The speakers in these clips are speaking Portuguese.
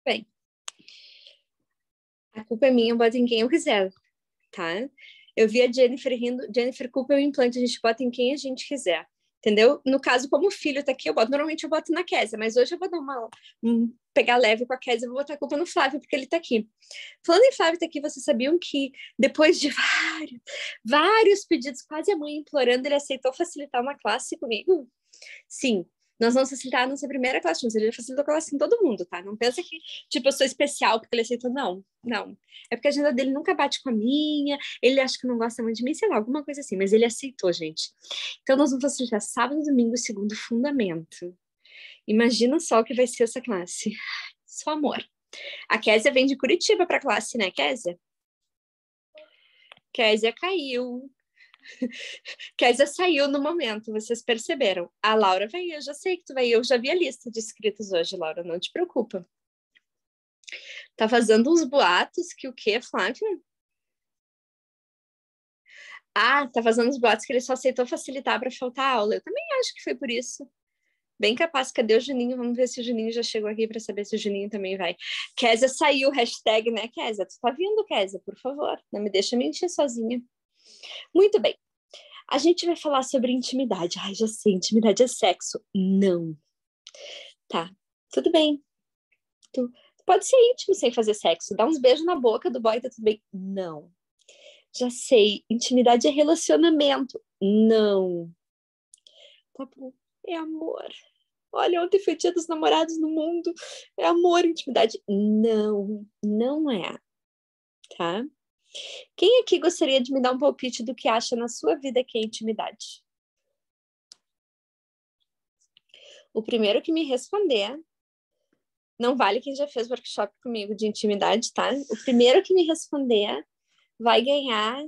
Bem, a culpa é minha, eu boto em quem eu quiser, tá? Eu vi a Jennifer rindo, Jennifer, culpa é o implante, a gente bota em quem a gente quiser, entendeu? No caso, como o filho tá aqui, normalmente eu boto na Kézia, mas hoje eu vou dar pegar leve com a Kézia, eu vou botar a culpa no Flávio, porque ele tá aqui. Falando em Flávio tá aqui, vocês sabiam que depois de vários pedidos, quase a mãe implorando, ele aceitou facilitar uma classe comigo? Sim. Nós vamos facilitar a nossa primeira classe, mas ele facilitou a classe em todo mundo, tá? Não pensa que, tipo, eu sou especial porque ele aceitou. Não, não. É porque a agenda dele nunca bate com a minha, ele acha que não gosta muito de mim, sei lá, alguma coisa assim, mas ele aceitou, gente. Então, nós vamos facilitar sábado, domingo, segundo fundamento. Imagina só o que vai ser essa classe. Só amor. A Kézia vem de Curitiba pra classe, né, Kézia? Kézia caiu. Kézia saiu no momento, vocês perceberam. A Laura vai ir, eu já sei que tu vai ir, eu já vi a lista de inscritos hoje, Laura, não te preocupa. Tá vazando uns boatos que o quê, Flávia? Ah, tá vazando uns boatos que ele só aceitou facilitar para faltar aula. Eu também acho que foi por isso. Bem capaz, cadê o Juninho? Vamos ver se o Juninho já chegou aqui para saber se o Juninho também vai. Kézia saiu, hashtag, né, Kézia? Tu tá vindo, Kézia, por favor. Não me deixa mentir sozinha. Muito bem. A gente vai falar sobre intimidade. Ai, já sei, intimidade é sexo. Não. Tá, tudo bem. Tu pode ser íntimo sem fazer sexo. Dá uns beijos na boca do boy, tá tudo bem. Não. Já sei, intimidade é relacionamento. Não. Tá bom, é amor. Olha, ontem foi dia dos namorados no mundo. É amor, intimidade. Não, não é. Tá? Quem aqui gostaria de me dar um palpite do que acha na sua vida que é intimidade? O primeiro que me responder, não vale quem já fez workshop comigo de intimidade, tá? O primeiro que me responder vai ganhar.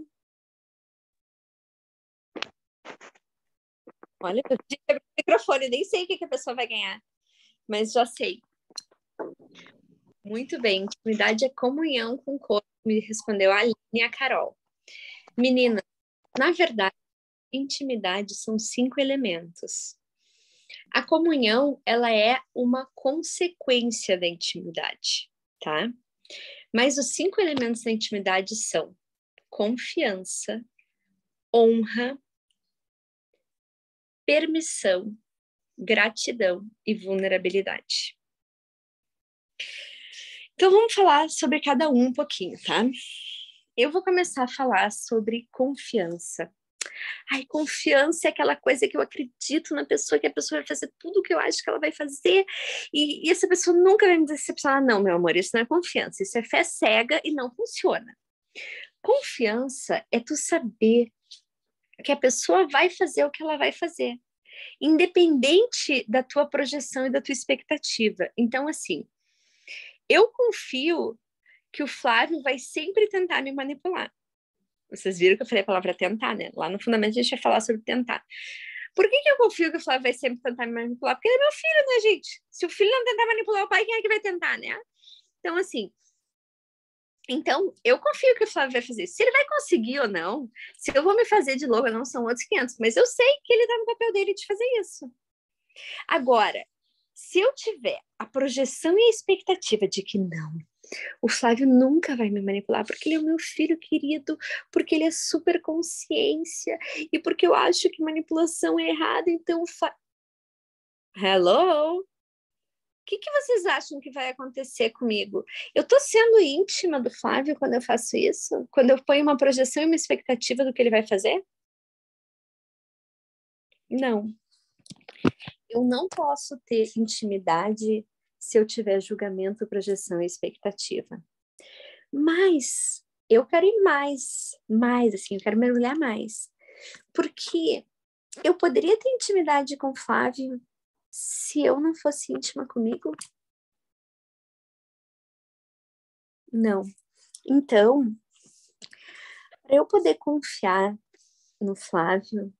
Olha, eu o microfone, nem sei o que a pessoa vai ganhar, mas já sei. Muito bem, intimidade é comunhão com o corpo, me respondeu a Aline e a Carol. Menina, na verdade, intimidade são 5 elementos. A comunhão, ela é uma consequência da intimidade, tá? Mas os 5 elementos da intimidade são confiança, honra, permissão, gratidão e vulnerabilidade. Então vamos falar sobre cada um pouquinho, tá? Eu vou começar a falar sobre confiança. Ai, confiança é aquela coisa que eu acredito na pessoa, que a pessoa vai fazer tudo o que eu acho que ela vai fazer, e essa pessoa nunca vai me decepcionar. Não, meu amor, isso não é confiança, isso é fé cega e não funciona. Confiança é tu saber que a pessoa vai fazer o que ela vai fazer, independente da tua projeção e da tua expectativa. Então, assim, eu confio que o Flávio vai sempre tentar me manipular. Vocês viram que eu falei a palavra tentar, né? Lá no fundamento a gente vai falar sobre tentar. Por que eu confio que o Flávio vai sempre tentar me manipular? Porque ele é meu filho, né, gente? Se o filho não tentar manipular o pai, quem é que vai tentar, né? Então, assim, eu confio que o Flávio vai fazer. Se ele vai conseguir ou não, se eu vou me fazer de louco ou não, são outros 500. Mas eu sei que ele tá no papel dele de fazer isso. Agora, se eu tiver a projeção e a expectativa de que não, o Flávio nunca vai me manipular, porque ele é o meu filho querido, porque ele é super consciência, e porque eu acho que manipulação é errada, então Hello? O que vocês acham que vai acontecer comigo? Eu tô sendo íntima do Flávio quando eu faço isso? Quando eu ponho uma projeção e uma expectativa do que ele vai fazer? Não. Eu não posso ter intimidade se eu tiver julgamento, projeção e expectativa. Mas eu quero ir mais, assim, eu quero mergulhar mais. Porque eu poderia ter intimidade com o Flávio se eu não fosse íntima comigo? Não. Então, para eu poder confiar no Flávio,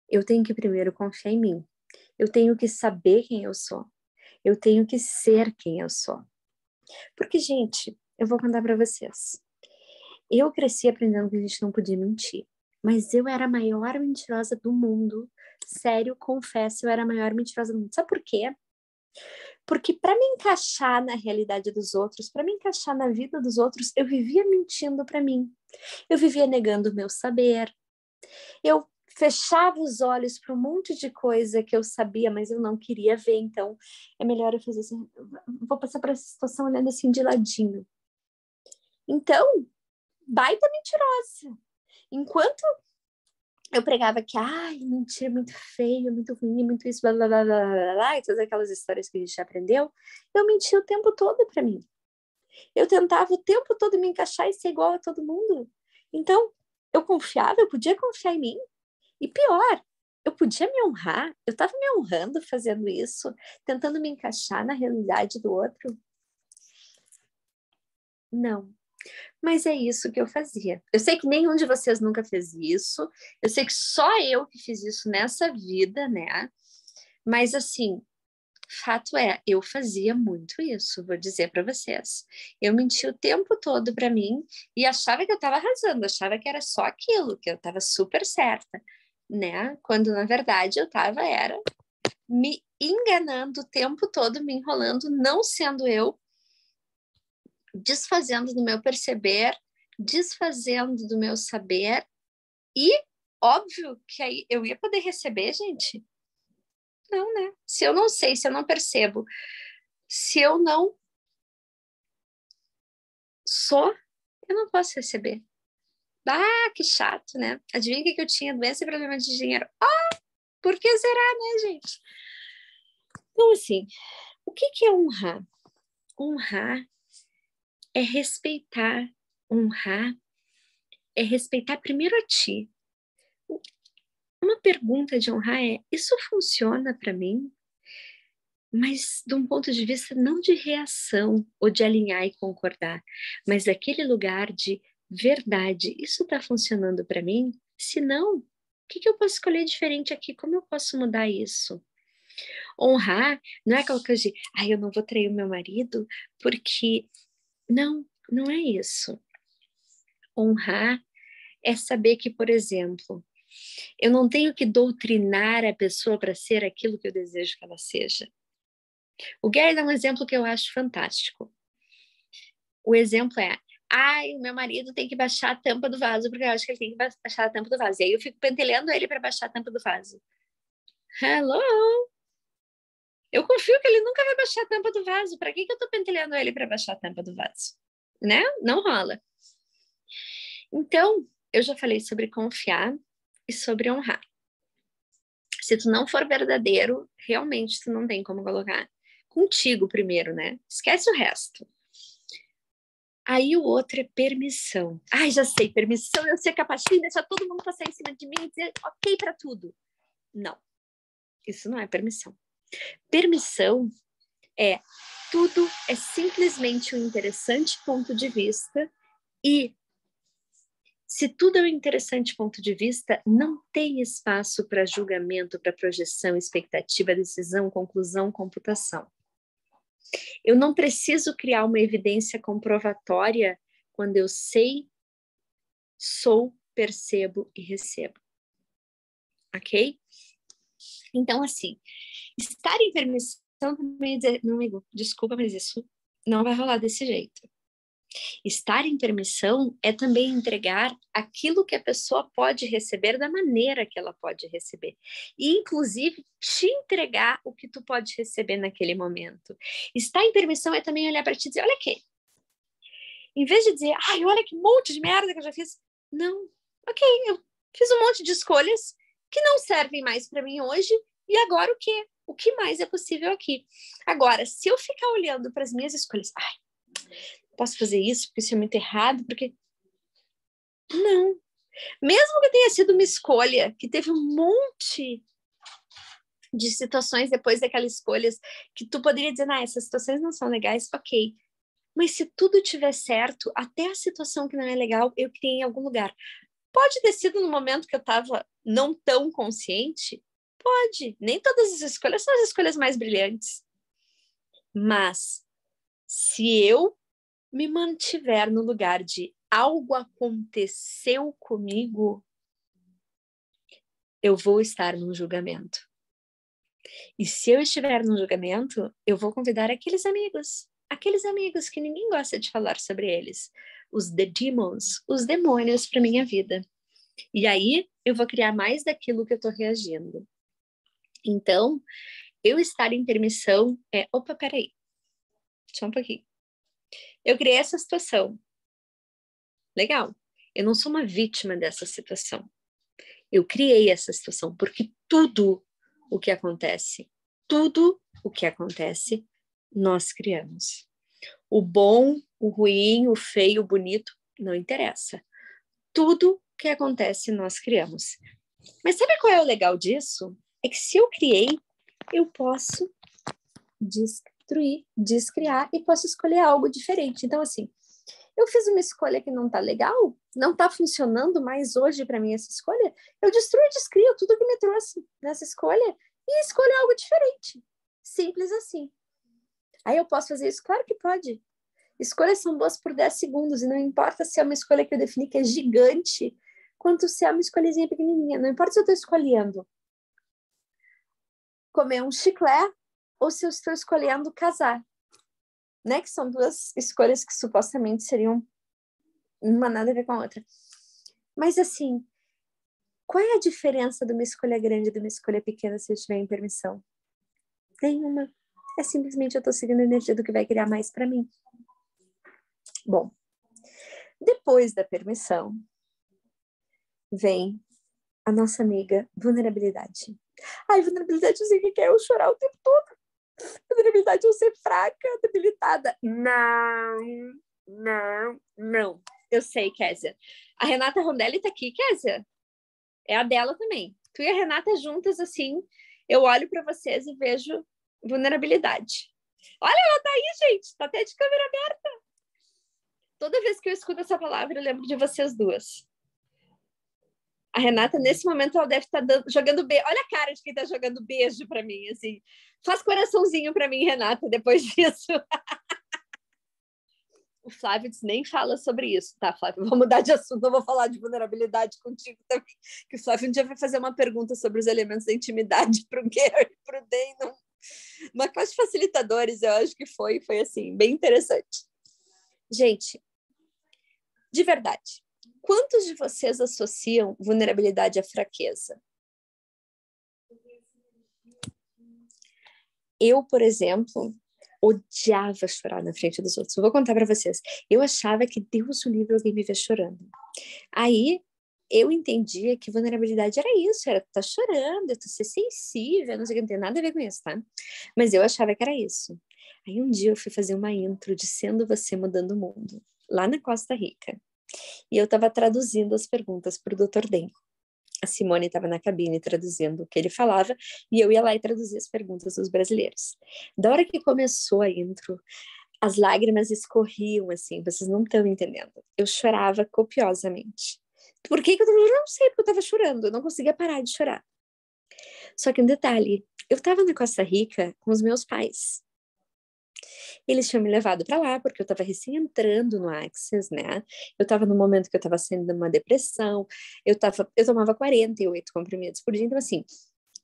eu tenho que primeiro confiar em mim. Eu tenho que saber quem eu sou. Eu tenho que ser quem eu sou. Porque, gente, eu vou contar para vocês. Eu cresci aprendendo que a gente não podia mentir. Mas eu era a maior mentirosa do mundo. Sério, confesso, eu era a maior mentirosa do mundo. Sabe por quê? Porque para me encaixar na realidade dos outros, para me encaixar na vida dos outros, eu vivia mentindo para mim. Eu vivia negando o meu saber. Eu fechava os olhos para um monte de coisa que eu sabia, mas eu não queria ver. Então, é melhor eu fazer assim, vou passar por essa situação olhando assim de ladinho. Então, baita mentirosa. Enquanto eu pregava que, ai, mentira, muito feio, muito ruim, muito isso, blá, blá, blá, blá, blá, blá, e todas aquelas histórias que a gente aprendeu, eu mentia o tempo todo para mim. Eu tentava o tempo todo me encaixar e ser igual a todo mundo. Então, eu confiava, eu podia confiar em mim. E pior, eu podia me honrar. Eu estava me honrando fazendo isso, tentando me encaixar na realidade do outro. Não. Mas é isso que eu fazia. Eu sei que nenhum de vocês nunca fez isso. Eu sei que só eu que fiz isso nessa vida, né? Mas assim, fato é, eu fazia muito isso, vou dizer para vocês. Eu mentia o tempo todo para mim e achava que eu estava arrasando, achava que era só aquilo, que eu estava super certa, né? Quando na verdade eu estava era me enganando o tempo todo, me enrolando, não sendo eu, desfazendo do meu perceber, desfazendo do meu saber e óbvio que aí eu ia poder receber, gente. Não, né? Se eu não sei, se eu não percebo, se eu não sou, eu não posso receber. Ah, que chato, né? Adivinha que eu tinha doença e problema de dinheiro? Ah, por que será, né, gente? Então, assim, o que é honrar? Honrar é respeitar. Honrar é respeitar primeiro a ti. Uma pergunta de honrar é: isso funciona para mim? Mas de um ponto de vista não de reação ou de alinhar e concordar, mas daquele lugar de verdade. Isso está funcionando para mim? Se não, o que eu posso escolher diferente aqui? Como eu posso mudar isso? Honrar não é aquela coisa de, eu não vou trair o meu marido porque... Não, não é isso. Honrar é saber que, por exemplo, eu não tenho que doutrinar a pessoa para ser aquilo que eu desejo que ela seja. O Gary dá um exemplo que eu acho fantástico. O exemplo é, o meu marido tem que baixar a tampa do vaso, porque eu acho que ele tem que baixar a tampa do vaso. E aí eu fico pentelhando ele para baixar a tampa do vaso. Hello! Eu confio que ele nunca vai baixar a tampa do vaso. Para que eu tô pentelhando ele para baixar a tampa do vaso? Né? Não rola. Então, eu já falei sobre confiar e sobre honrar. Se tu não for verdadeiro, realmente tu não tem como colocar contigo primeiro, né? Esquece o resto. Aí o outro é permissão. Já sei, permissão eu ser capaz de deixar todo mundo passar em cima de mim e dizer ok para tudo. Não, isso não é permissão. Permissão é tudo é simplesmente um interessante ponto de vista e se tudo é um interessante ponto de vista, não tem espaço para julgamento, para projeção, expectativa, decisão, conclusão, computação. Eu não preciso criar uma evidência comprovatória quando eu sei, sou, percebo e recebo. Ok? Então, assim, estar em permissão também dizer, não, amigo, desculpa, mas isso não vai rolar desse jeito. Estar em permissão é também entregar aquilo que a pessoa pode receber da maneira que ela pode receber. E, inclusive, te entregar o que tu pode receber naquele momento. Estar em permissão é também olhar para ti e dizer, olha aqui, em vez de dizer, olha que monte de merda que eu já fiz. Não, ok, eu fiz um monte de escolhas que não servem mais para mim hoje, e agora o quê? O que mais é possível aqui? Agora, se eu ficar olhando para as minhas escolhas, posso fazer isso, porque isso é muito errado, porque... Não. Mesmo que tenha sido uma escolha, que teve um monte de situações depois daquelas escolhas, que tu poderia dizer, essas situações não são legais, ok. Mas se tudo tiver certo, até a situação que não é legal, eu criei em algum lugar. Pode ter sido no momento que eu estava não tão consciente? Pode. Nem todas as escolhas são as escolhas mais brilhantes. Mas, se eu me mantiver no lugar de algo aconteceu comigo, eu vou estar num julgamento. E se eu estiver num julgamento, eu vou convidar aqueles amigos que ninguém gosta de falar sobre eles, os the demons, os demônios para minha vida. E aí eu vou criar mais daquilo que eu estou reagindo. Então, eu estar em permissão opa, peraí, só um pouquinho. Eu criei essa situação. Legal. Eu não sou uma vítima dessa situação. Eu criei essa situação porque tudo o que acontece, nós criamos. O bom, o ruim, o feio, o bonito, não interessa. Tudo que acontece, nós criamos. Mas sabe qual é o legal disso? É que se eu criei, eu posso destruir, descriar e posso escolher algo diferente. Então, assim, eu fiz uma escolha que não tá legal, não tá funcionando mais hoje para mim essa escolha, eu destruo e descrio tudo que me trouxe nessa escolha e escolho algo diferente. Simples assim. Aí eu posso fazer isso? Claro que pode. Escolhas são boas por 10 segundos e não importa se é uma escolha que eu defini que é gigante, quanto se é uma escolhazinha pequenininha. Não importa se eu estou escolhendo comer um chiclete ou se eu estou escolhendo casar. Né? Que são duas escolhas que supostamente seriam uma nada a ver com a outra. Mas assim, qual é a diferença de uma escolha grande e de uma escolha pequena se eu estiver em permissão? Nenhuma. É simplesmente eu estou seguindo a energia do que vai criar mais para mim. Bom, depois da permissão, vem a nossa amiga vulnerabilidade. Ai, vulnerabilidade eu sei o que é eu chorar o tempo todo. Vulnerabilidade é eu ser fraca, debilitada. Não. Eu sei, Kézia. A Renata Rondelli tá aqui, Kézia. É a dela também. Tu e a Renata juntas, assim, eu olho para vocês e vejo vulnerabilidade. Olha, ela tá aí, gente. Tá até de câmera aberta. Toda vez que eu escuto essa palavra, eu lembro de vocês duas. A Renata, nesse momento, ela deve estar jogando beijo. Olha a cara de quem tá jogando beijo para mim, assim. Faz coraçãozinho para mim, Renata, depois disso. O Flávio nem fala sobre isso, tá, Flávio? Vou mudar de assunto, eu vou falar de vulnerabilidade contigo também. Que o Flávio um dia vai fazer uma pergunta sobre os elementos da intimidade para o Gary e para o Dan. Uma classe de facilitadores, eu acho que foi assim, bem interessante. Gente, de verdade, quantos de vocês associam vulnerabilidade à fraqueza? Eu, por exemplo, odiava chorar na frente dos outros. Eu vou contar para vocês. Eu achava que Deus o livre alguém me ver chorando. Aí eu entendia que vulnerabilidade era isso, era tu tá chorando, tu ser sensível, não sei o que, não tem nada a ver com isso, tá? Mas eu achava que era isso. Aí um dia eu fui fazer uma intro de Sendo Você Mudando o Mundo, lá na Costa Rica. E eu estava traduzindo as perguntas para o Dr. Den. A Simone estava na cabine traduzindo o que ele falava e eu ia lá e traduzia as perguntas dos brasileiros. Da hora que começou a intro, as lágrimas escorriam assim, vocês não estão entendendo. Eu chorava copiosamente. Por que eu não sei, porque eu estava chorando, eu não conseguia parar de chorar. Só que um detalhe, eu estava na Costa Rica com os meus pais. Eles tinham me levado para lá porque eu estava recém entrando no Access, né? Eu estava no momento que eu estava saindo de uma depressão, eu tomava 48 comprimidos por dia, então assim,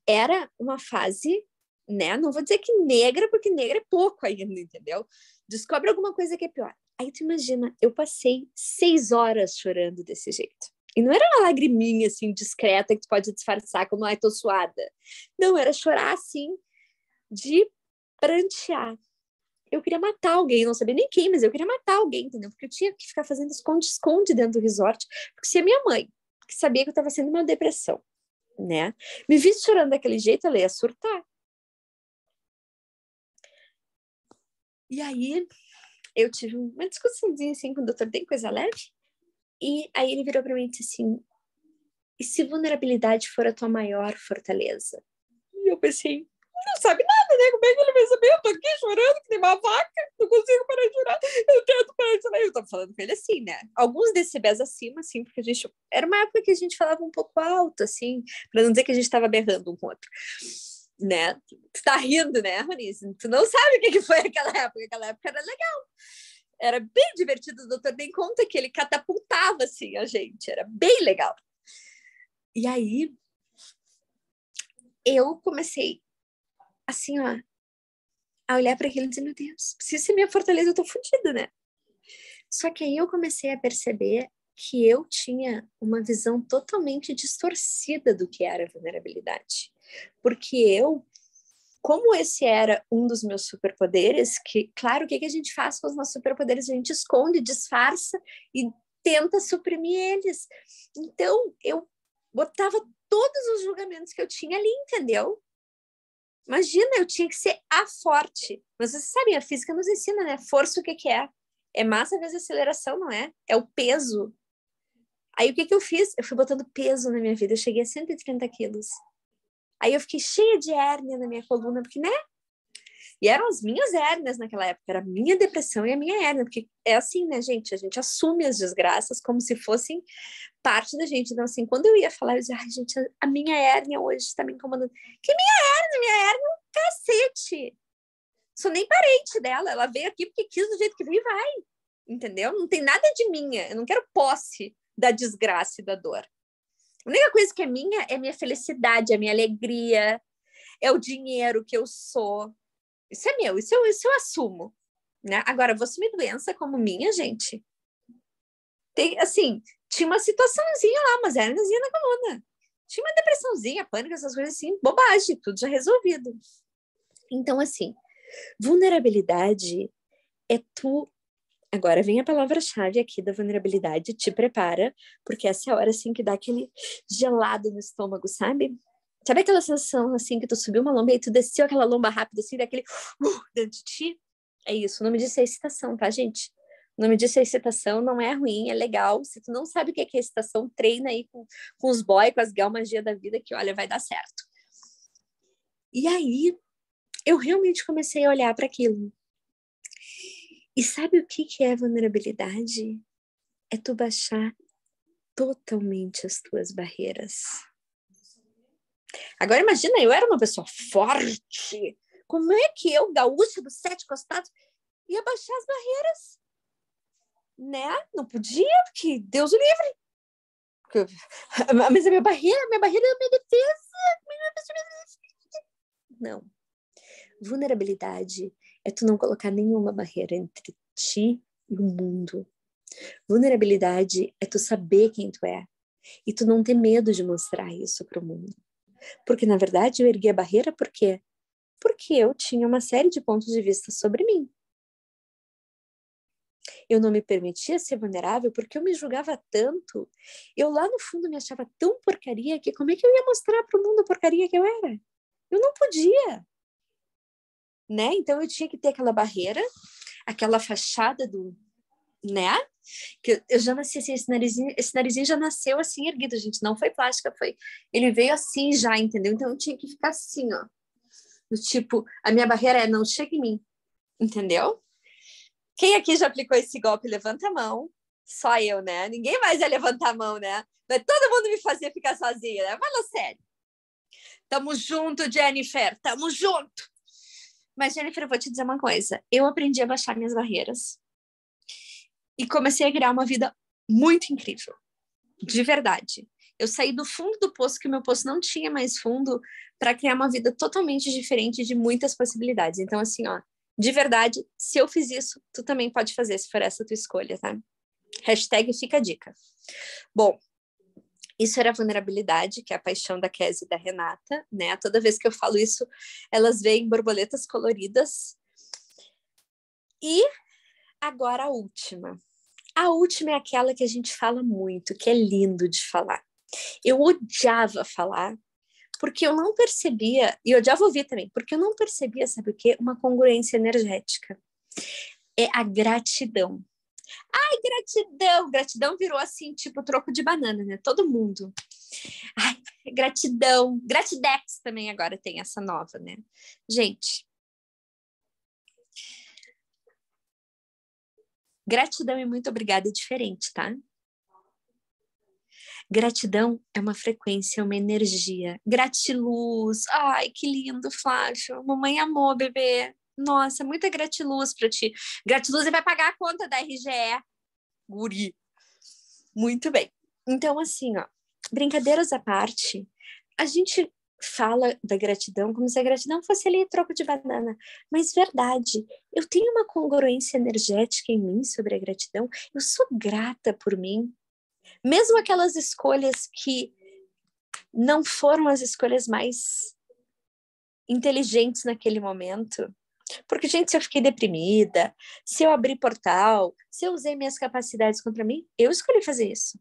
era uma fase, né? Não vou dizer que negra, porque negra é pouco ainda, entendeu? Descobre alguma coisa que é pior. Aí tu imagina, eu passei 6 horas chorando desse jeito. E não era uma lagriminha, assim, discreta, que tu pode disfarçar como, ai, tô suada. Não, era chorar, assim, de prantear. Eu queria matar alguém, não sabia nem quem, mas eu queria matar alguém, entendeu? Porque eu tinha que ficar fazendo esconde-esconde dentro do resort, porque se a minha mãe, que sabia que eu estava sendo uma depressão, né, me visse chorando daquele jeito, ela ia surtar. E aí, eu tive uma discussãozinha, assim, com o doutor, bem coisa leve, e aí ele virou para mim e disse assim, e se vulnerabilidade for a tua maior fortaleza? E eu pensei, não sabe nada, né? Como é que ele vai saber? Eu tô aqui chorando que nem uma vaca, não consigo parar de chorar, eu tento parar de chorar. Eu tô falando com ele assim, né? Alguns decibéis acima, assim, porque a gente... Era uma época que a gente falava um pouco alto, assim, pra não dizer que a gente tava berrando um com o outro, né? Tu tá rindo, né, Ronise? Tu não sabe o que foi aquela época. Aquela época era legal. Era bem divertido. O doutor nem conta que ele catapultava, assim, a gente. Era bem legal. E aí, eu comecei assim, ó, a olhar para aquilo e dizer, meu Deus, se isso é minha fortaleza, eu tô fodida, né? Só que aí eu comecei a perceber que eu tinha uma visão totalmente distorcida do que era vulnerabilidade. Porque eu, como esse era um dos meus superpoderes, que, claro, o que a gente faz com os nossos superpoderes? A gente esconde, disfarça e tenta suprimir eles. Então, eu botava todos os julgamentos que eu tinha ali, entendeu? Imagina, eu tinha que ser a forte. Mas vocês sabem, a física nos ensina, né? Força o que que é? É massa vezes aceleração, não é? É o peso. Aí o que que eu fiz? Eu fui botando peso na minha vida. Eu cheguei a 130 quilos. Aí eu fiquei cheia de hérnia na minha coluna, porque, né? E eram as minhas hérnias naquela época, era a minha depressão e a minha hérnia, porque é assim, né, gente? A gente assume as desgraças como se fossem parte da gente. Então, assim, quando eu ia falar, eu dizia, ai, gente, a minha hérnia hoje está me incomodando. Que minha hérnia? Minha hérnia é um cacete. Sou nem parente dela, ela veio aqui porque quis do jeito que veio e vai. Entendeu? Não tem nada de minha, eu não quero posse da desgraça e da dor. A única coisa que é minha felicidade, a minha alegria, é o dinheiro que eu sou. Isso é meu, isso eu assumo. Né? Agora, vou assumir doença como minha, gente. Tem, assim, tinha uma situaçãozinha lá, umas hérniazinha na coluna. Tinha uma depressãozinha, pânico, essas coisas assim, bobagem, tudo já resolvido. Então, assim, vulnerabilidade é tu. Agora vem a palavra-chave aqui da vulnerabilidade, te prepara, porque essa é a hora, assim, que dá aquele gelado no estômago, sabe? Sabe aquela sensação, assim, que tu subiu uma lomba e aí tu desceu aquela lomba rápida, assim, daquele dentro de ti? É isso, o nome disso é excitação, tá, gente? O nome disso é excitação, não é ruim, é legal. Se tu não sabe o que é excitação, treina aí com os boy, com as gal magia da vida, que, olha, vai dar certo. E aí, eu realmente comecei a olhar para aquilo. E sabe o que é vulnerabilidade? É tu baixar totalmente as tuas barreiras. Agora imagina, eu era uma pessoa forte. Como é que eu, gaúcha dos 7 costados, ia baixar as barreiras? Né? Não podia, porque Deus o livre. Mas a minha barreira é a minha defesa. Não. Vulnerabilidade é tu não colocar nenhuma barreira entre ti e o mundo. Vulnerabilidade é tu saber quem tu é e tu não ter medo de mostrar isso para o mundo. Porque, na verdade, eu ergui a barreira por quê? Porque eu tinha uma série de pontos de vista sobre mim. Eu não me permitia ser vulnerável porque eu me julgava tanto. Eu lá no fundo me achava tão porcaria que como é que eu ia mostrar para o mundo a porcaria que eu era? Eu não podia, né? Então eu tinha que ter aquela barreira, aquela fachada do, né? Que eu já nasci assim, esse narizinho já nasceu assim erguido, gente, não foi plástica, foi, ele veio assim já, entendeu? Então eu tinha que ficar assim, ó, do tipo, a minha barreira é não chega em mim, entendeu? Quem aqui já aplicou esse golpe? Levanta a mão. Só eu, né? Ninguém mais ia levantar a mão, né? Mas todo mundo me fazia ficar sozinha, né? Fala sério. Tamo junto, Jennifer. Tamo junto. Mas, Jennifer, eu vou te dizer uma coisa. Eu aprendi a baixar minhas barreiras e comecei a criar uma vida muito incrível. De verdade. Eu saí do fundo do poço, que o meu poço não tinha mais fundo, para criar uma vida totalmente diferente de muitas possibilidades. Então, assim, ó, de verdade, se eu fiz isso, tu também pode fazer, se for essa a tua escolha, tá? Hashtag fica a dica. Bom, isso era a vulnerabilidade, que é a paixão da Kézia e da Renata, né? Toda vez que eu falo isso, elas veem borboletas coloridas. E agora a última. A última é aquela que a gente fala muito, que é lindo de falar. Eu odiava falar, porque eu não percebia, e eu odiava ouvir também, porque eu não percebia, sabe o quê? Uma congruência energética. É a gratidão. Ai, gratidão! Gratidão virou assim, tipo troco de banana, né? Todo mundo. Ai, gratidão. Gratidex também agora tem essa nova, né? Gente, gratidão e muito obrigada é diferente, tá? Gratidão é uma frequência, uma energia. Gratiluz. Ai, que lindo, Flávio. Mamãe amou, bebê. Nossa, muita gratiluz pra ti. Gratiluz vai pagar a conta da RGE. Guri. Muito bem. Então, assim, ó, brincadeiras à parte, a gente fala da gratidão como se a gratidão fosse ali troco de banana. Mas verdade, eu tenho uma congruência energética em mim sobre a gratidão. Eu sou grata por mim. Mesmo aquelas escolhas que não foram as escolhas mais inteligentes naquele momento. Porque, gente, se eu fiquei deprimida, se eu abri portal, se eu usei minhas capacidades contra mim, eu escolhi fazer isso.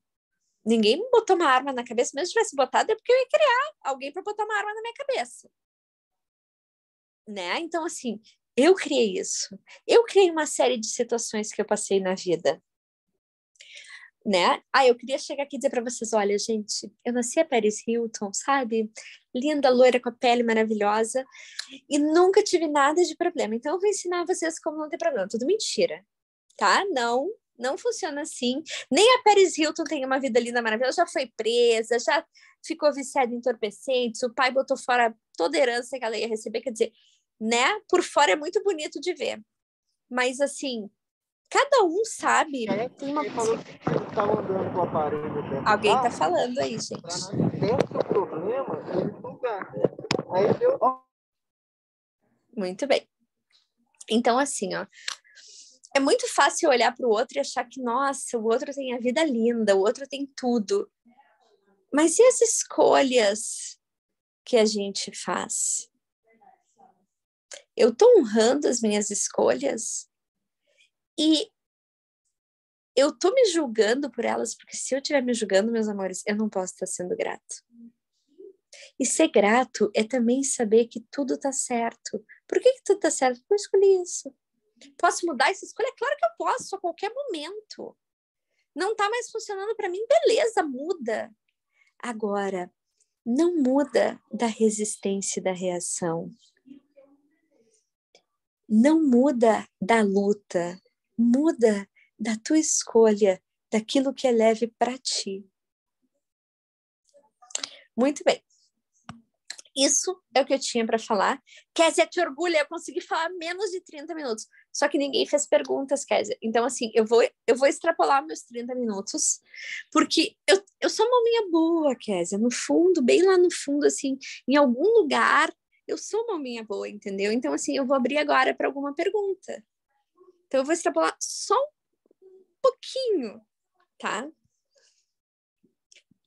Ninguém me botou uma arma na cabeça, mesmo se tivesse botado, é porque eu ia criar alguém para botar uma arma na minha cabeça. Né? Então, assim, eu criei isso. Eu criei uma série de situações que eu passei na vida. Né? Eu queria chegar aqui e dizer para vocês, olha, gente, eu nasci a Paris Hilton, sabe? Linda, loira, com a pele maravilhosa, e nunca tive nada de problema. Então, eu vou ensinar vocês como não ter problema. Tudo mentira, tá? Não funciona assim. Nem a Paris Hilton tem uma vida linda, maravilhosa, já foi presa, já ficou viciada em entorpecentes, o pai botou fora toda a herança que ela ia receber, quer dizer, né? Por fora é muito bonito de ver. Mas, assim, cada um sabe. Ele falou que estava andando com o aparelho dentro do Alguém tá carro, falando aí, para gente. não ter o problema, ele lugar. Aí deu. Muito bem. Então, assim, ó, é muito fácil olhar para o outro e achar que, nossa, o outro tem a vida linda, o outro tem tudo. Mas e as escolhas que a gente faz? Eu tô honrando as minhas escolhas e eu tô me julgando por elas, porque se eu estiver me julgando, meus amores, eu não posso estar sendo grato. E ser grato é também saber que tudo tá certo. Por que tudo tá certo? Porque eu escolhi isso. Posso mudar essa escolha? Claro que eu posso, a qualquer momento. Não tá mais funcionando para mim? Beleza, muda. Agora, não muda da resistência e da reação. Não muda da luta. Muda da tua escolha, daquilo que é leve para ti. Muito bem. Isso é o que eu tinha para falar. Kézia, te orgulha, eu consegui falar menos de 30 minutos. Só que ninguém fez perguntas, Kézia. Então, assim, eu vou extrapolar meus 30 minutos, porque eu sou uma alminha boa, Kézia. No fundo, bem lá no fundo, assim, em algum lugar, eu sou uma alminha boa, entendeu? Então, assim, eu vou abrir agora para alguma pergunta. Então, eu vou extrapolar só um pouquinho, tá?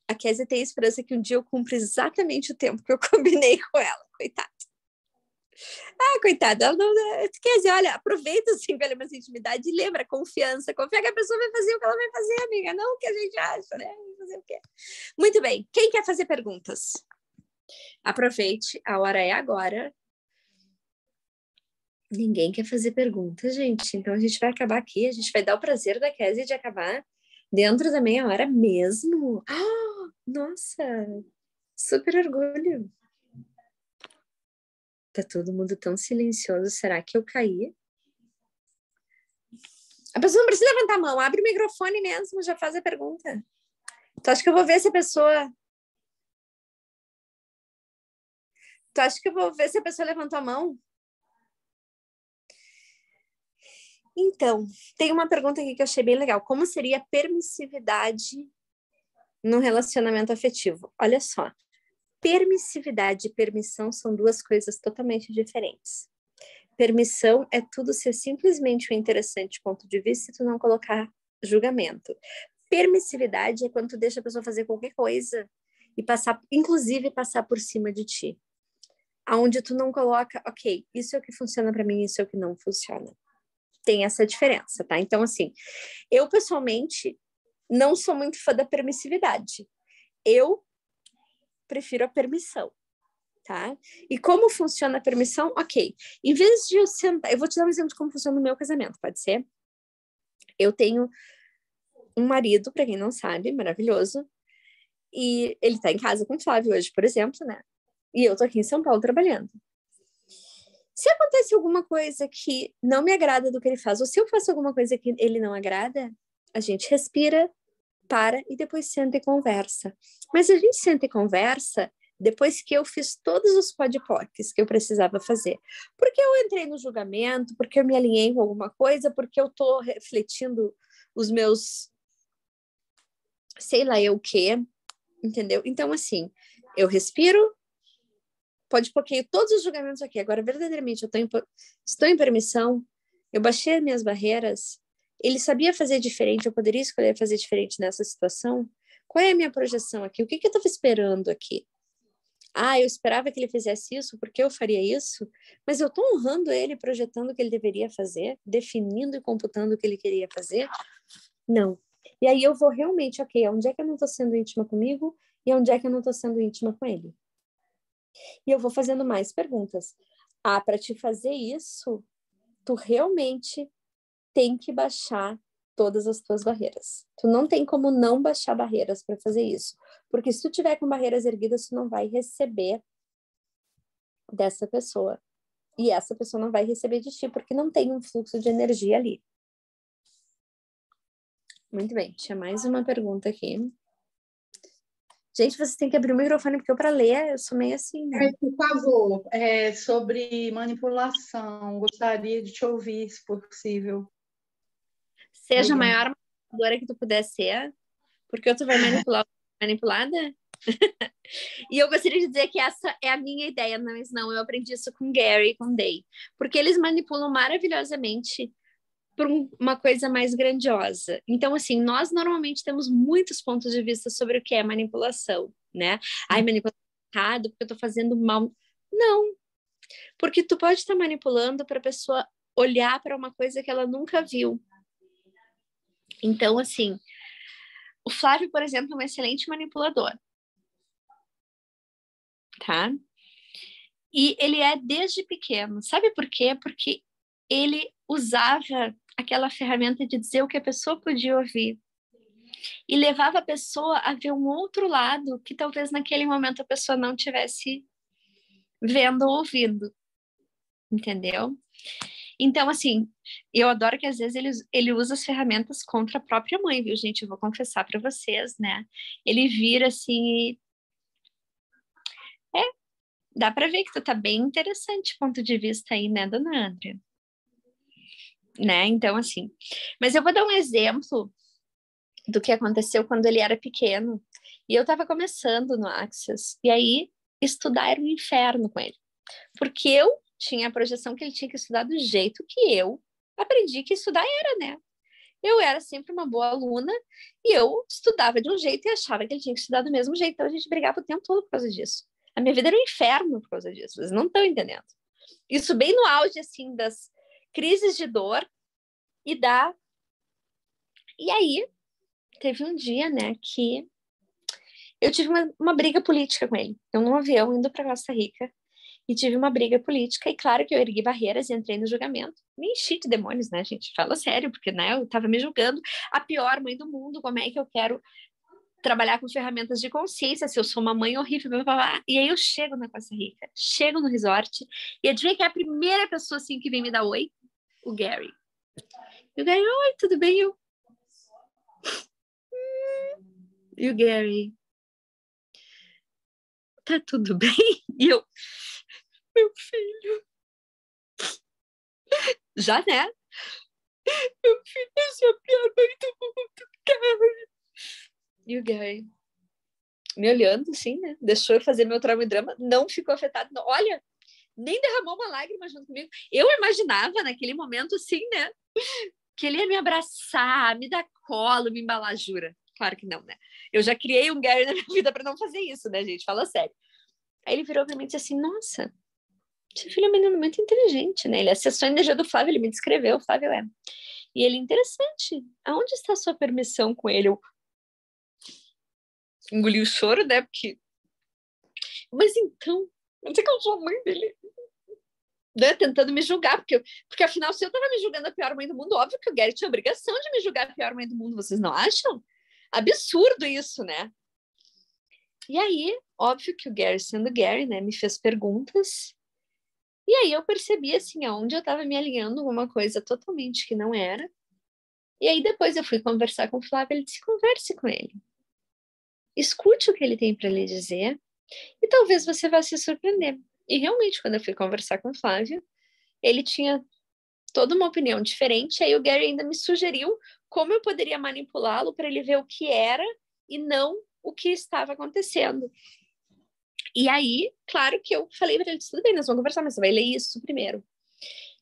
A Kézia tem a esperança que um dia eu cumpra exatamente o tempo que eu combinei com ela, coitada. Coitada, ela não. Quer dizer, olha, aproveita os 5 elementos de intimidade e lembra, confiança. Confia que a pessoa vai fazer o que ela vai fazer, amiga, não o que a gente acha, né? Vai fazer o quê? Muito bem, quem quer fazer perguntas? Aproveite, a hora é agora. Ninguém quer fazer perguntas, gente. Então a gente vai acabar aqui, a gente vai dar o prazer da Kézia de acabar dentro da meia hora mesmo. Nossa, super orgulho. Tá todo mundo tão silencioso. Será que eu caí? A pessoa não precisa levantar a mão. Abre o microfone mesmo, já faz a pergunta. Tu acha que eu vou ver se a pessoa... Tu acha que eu vou ver se a pessoa levantou a mão? Então, tem uma pergunta aqui que eu achei bem legal. Como seria a permissividade no relacionamento afetivo? Olha só. Permissividade e permissão são duas coisas totalmente diferentes. Permissão é tudo ser simplesmente um interessante ponto de vista e tu não colocar julgamento. Permissividade é quando tu deixa a pessoa fazer qualquer coisa e passar, inclusive passar por cima de ti. Aonde tu não coloca, ok, isso é o que funciona para mim, isso é o que não funciona. Tem essa diferença, tá? Então, assim, eu pessoalmente não sou muito fã da permissividade. Eu prefiro a permissão, tá? E como funciona a permissão? Ok, em vez de eu sentar, eu vou te dar um exemplo de como funciona o meu casamento, pode ser? Eu tenho um marido, para quem não sabe, maravilhoso, e ele tá em casa com o Flávio hoje, por exemplo, né? E eu tô aqui em São Paulo trabalhando. Se acontece alguma coisa que não me agrada do que ele faz, ou se eu faço alguma coisa que ele não agrada, a gente respira, para e depois senta e conversa. Mas a gente senta e conversa depois que eu fiz todos os podpocs que eu precisava fazer. Porque eu entrei no julgamento, porque eu me alinhei com alguma coisa, porque eu tô refletindo os meus sei lá eu o quê, entendeu? Então, assim, eu respiro, pode bloquear todos os julgamentos aqui. Agora, verdadeiramente, estou em permissão, eu baixei as minhas barreiras, ele sabia fazer diferente, eu poderia escolher fazer diferente nessa situação? Qual é a minha projeção aqui? O que eu estava esperando aqui? Eu esperava que ele fizesse isso porque eu faria isso, mas eu estou honrando ele, projetando o que ele deveria fazer, definindo e computando o que ele queria fazer? Não. E aí eu vou realmente, ok, onde é que eu não estou sendo íntima comigo e onde é que eu não estou sendo íntima com ele? E eu vou fazendo mais perguntas. Para te fazer isso, tu realmente tem que baixar todas as tuas barreiras. Tu não tem como não baixar barreiras para fazer isso. Porque se tu tiver com barreiras erguidas, tu não vai receber dessa pessoa. E essa pessoa não vai receber de ti, porque não tem um fluxo de energia ali. Muito bem, tinha mais uma pergunta aqui. Gente, vocês têm que abrir o microfone, porque eu para ler, eu sou meio assim, né? Por favor, sobre manipulação, gostaria de te ouvir, se for possível. Seja a maior manipuladora que tu puder ser, porque tu vai manipular manipulada. E eu gostaria de dizer que essa é a minha ideia, mas não, eu aprendi isso com Gary e com Day, porque eles manipulam maravilhosamente por uma coisa mais grandiosa. Então, assim, nós normalmente temos muitos pontos de vista sobre o que é manipulação, né? Manipulação é errado, porque eu tô fazendo mal. Não, porque tu pode estar manipulando para a pessoa olhar para uma coisa que ela nunca viu. Então, assim, o Flávio, por exemplo, é um excelente manipulador. Tá? E ele é desde pequeno. Sabe por quê? Porque ele usava aquela ferramenta de dizer o que a pessoa podia ouvir e levava a pessoa a ver um outro lado que talvez naquele momento a pessoa não tivesse vendo ou ouvindo. Entendeu? Então, assim, eu adoro que às vezes ele usa as ferramentas contra a própria mãe, viu, gente? Eu vou confessar para vocês, né? Ele vira assim dá para ver que tu tá bem interessante o ponto de vista aí, né, dona Andrea? Né? Então, assim. Mas eu vou dar um exemplo do que aconteceu quando ele era pequeno. E eu tava começando no Access. E aí, estudar era um inferno com ele. Porque eu tinha a projeção que ele tinha que estudar do jeito que eu aprendi que estudar era, né? Eu era sempre uma boa aluna e eu estudava de um jeito e achava que ele tinha que estudar do mesmo jeito. Então, a gente brigava o tempo todo por causa disso. A minha vida era um inferno por causa disso. Vocês não estão entendendo. Isso bem no auge, assim, das crises de dor e aí, teve um dia, né, que eu tive uma briga política com ele. Eu num avião indo para Costa Rica e tive uma briga política e claro que eu ergui barreiras e entrei no julgamento. Me enchi de demônios, né, gente? Fala sério, porque, né, eu tava me julgando a pior mãe do mundo, como é que eu quero trabalhar com ferramentas de consciência, se eu sou uma mãe horrível, blá, blá, blá. E aí eu chego na Costa Rica, chego no resort, e adivinha que é a primeira pessoa, assim, que vem me dar oi? O Gary. E o Gary, oi, tudo bem? Eu... E o Gary, tá tudo bem? E eu, meu filho, já, né? Meu filho, essa é a pior mãe do mundo, Gary. E o Gary me olhando, assim, né? Deixou eu fazer meu trauma e drama, não ficou afetado. Não. Olha, nem derramou uma lágrima junto comigo. Eu imaginava naquele momento, assim, né? Que ele ia me abraçar, me dar colo, me embalar, jura. Claro que não, né? Eu já criei um Gary na minha vida para não fazer isso, né, gente? Fala sério. Aí ele virou para mim e disse assim, nossa, esse filho é um menino muito inteligente, né? Ele acessou a energia do Flávio, ele me descreveu, o Flávio é. E ele, interessante, aonde está a sua permissão com ele? Eu engoli o choro, né? Porque... Mas então, não sei que eu sou a mãe dele. Né? Tentando me julgar, porque afinal, se eu tava me julgando a pior mãe do mundo, óbvio que o Gary tinha a obrigação de me julgar a pior mãe do mundo, vocês não acham? Absurdo isso, né? E aí, óbvio que o Gary, sendo Gary, né, me fez perguntas, e aí eu percebi, assim, aonde eu tava me alinhando uma coisa totalmente que não era, e aí depois eu fui conversar com o Flávio, ele disse, converse com ele. Escute o que ele tem para lhe dizer, e talvez você vá se surpreender. E realmente, quando eu fui conversar com o Flávio, ele tinha toda uma opinião diferente, aí o Gary ainda me sugeriu como eu poderia manipulá-lo para ele ver o que era e não o que estava acontecendo. E aí, claro que eu falei para ele, tudo bem, nós vamos conversar, mas você vai ler isso primeiro.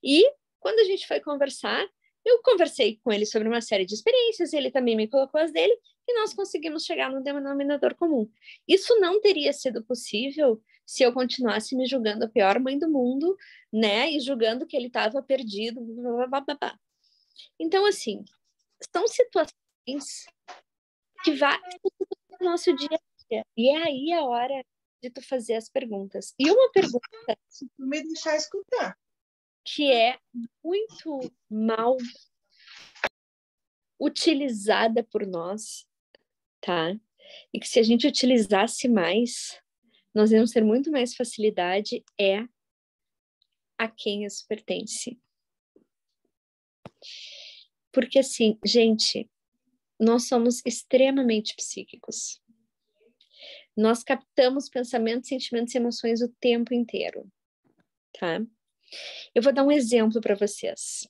E quando a gente foi conversar, eu conversei com ele sobre uma série de experiências, ele também me colocou as dele, e nós conseguimos chegar no denominador comum. Isso não teria sido possível se eu continuasse me julgando a pior mãe do mundo, né? E julgando que ele estava perdido. Blá, blá, blá, blá. Então, assim, são situações que vai no nosso dia a dia. E é aí a hora de tu fazer as perguntas. E uma pergunta Se tu me deixar escutar. que é muito mal utilizada por nós, tá? E que se a gente utilizasse mais, nós íamos ter muito mais facilidade, é a quem isso pertence. Porque assim, gente, nós somos extremamente psíquicos. Nós captamos pensamentos, sentimentos e emoções o tempo inteiro, tá? Eu vou dar um exemplo para vocês.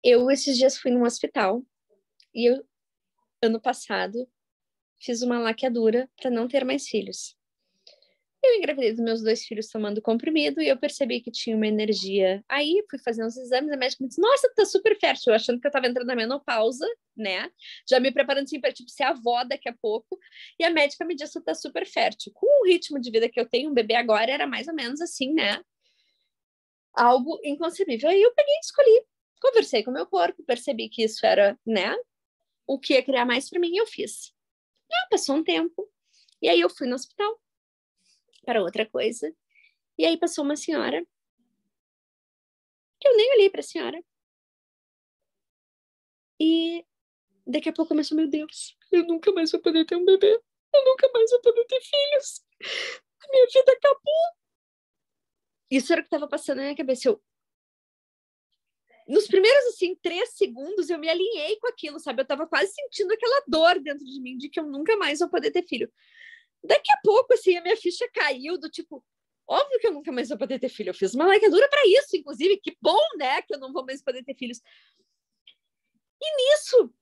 Eu, esses dias, fui num hospital e eu, ano passado, fiz uma laqueadura para não ter mais filhos. Eu engravidei dos meus 2 filhos tomando comprimido e eu percebi que tinha uma energia. Aí fui fazer uns exames, a médica me disse, nossa, tá super fértil, eu achando que eu tava entrando na menopausa, né? Já me preparando assim para tipo, ser avó daqui a pouco. E a médica me disse, tá super fértil. Com o ritmo de vida que eu tenho, um bebê agora era mais ou menos assim, né? Algo inconcebível. Aí eu peguei e escolhi. Conversei com o meu corpo, percebi que isso era, né? O que ia criar mais para mim, eu fiz. Passou um tempo. E aí eu fui no hospital para outra coisa. E aí passou uma senhora que eu nem olhei para a senhora. E daqui a pouco começou, meu Deus, eu nunca mais vou poder ter um bebê. Eu nunca mais vou poder ter filhos. A minha vida acabou. Isso era o que estava passando na minha cabeça. Nos primeiros, assim, 3 segundos, eu me alinhei com aquilo, sabe? Eu tava quase sentindo aquela dor dentro de mim de que eu nunca mais vou poder ter filho. Daqui a pouco, assim, a minha ficha caiu do tipo, óbvio que eu nunca mais vou poder ter filho. Eu fiz uma laqueadura para isso, inclusive. Que bom, né? Que eu não vou mais poder ter filhos. E nisso,